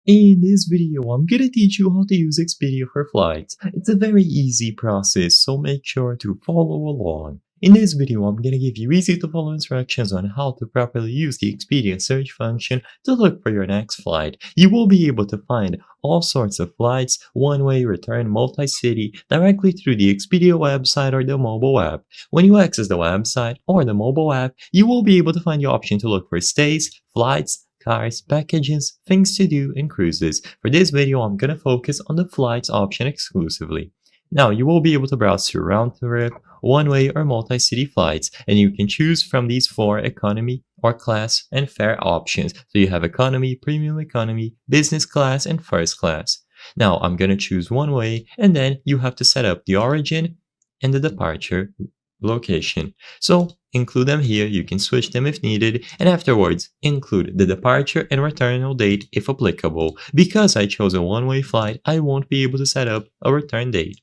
In this video, I'm gonna teach you how to use Expedia for flights. It's a very easy process, so make sure to follow along. In this video, I'm gonna give you easy to follow instructions on how to properly use the Expedia search function to look for your next flight. You will be able to find all sorts of flights, one-way, return, multi-city, directly through the Expedia website or the mobile app. When you access the website or the mobile app, you will be able to find the option to look for stays, flights, cars, packages, things to do, and cruises. For this video, I'm gonna focus on the flights option exclusively. Now, you will be able to browse through round-trip, one-way, or multi-city flights, and you can choose from these four economy or class and fare options. So you have economy, premium economy, business class, and first class. Now, I'm gonna choose one-way, and then you have to set up the origin and the departure location. So include them here, you can switch them if needed, and afterwards include the departure and return date if applicable. Because I chose a one-way flight, I won't be able to set up a return date.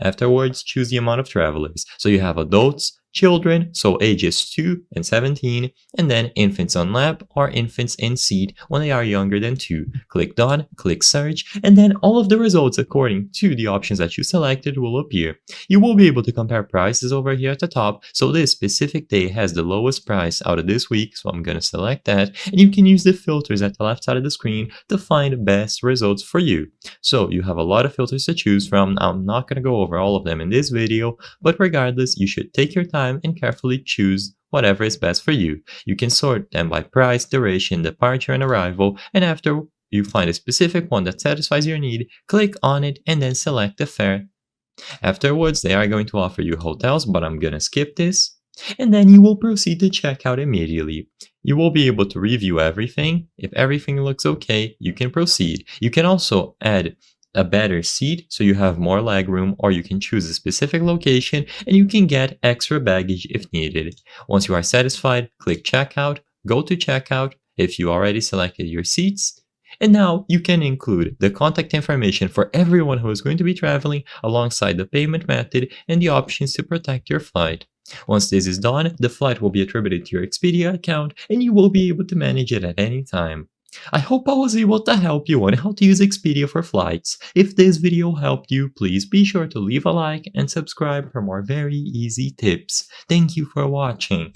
Afterwards, choose the amount of travelers. So you have adults, children, so ages 2 and 17, and then infants on lap or infants in seat when they are younger than 2. Click done, click search, and then all of the results according to the options that you selected will appear. You will be able to compare prices over here at the top, so this specific day has the lowest price out of this week, so I'm gonna select that, and you can use the filters at the left side of the screen to find best results for you. So you have a lot of filters to choose from. I'm not gonna go over all of them in this video, but regardless, you should take your time and carefully choose whatever is best for you. You can sort them by price, duration, departure, and arrival, and after you find a specific one that satisfies your need, click on it and then select the fare. Afterwards, they are going to offer you hotels, but I'm gonna skip this. And then you will proceed to check out immediately. You will be able to review everything. If everything looks okay, you can proceed. You can also add a better seat so you have more leg room, or you can choose a specific location and you can get extra baggage if needed. Once you are satisfied, click checkout, go to checkout if you already selected your seats, and now you can include the contact information for everyone who is going to be traveling alongside the payment method and the options to protect your flight. Once this is done, the flight will be attributed to your Expedia account and you will be able to manage it at any time. I hope I was able to help you on how to use Expedia for flights. If this video helped you, please be sure to leave a like and subscribe for more very easy tips. Thank you for watching.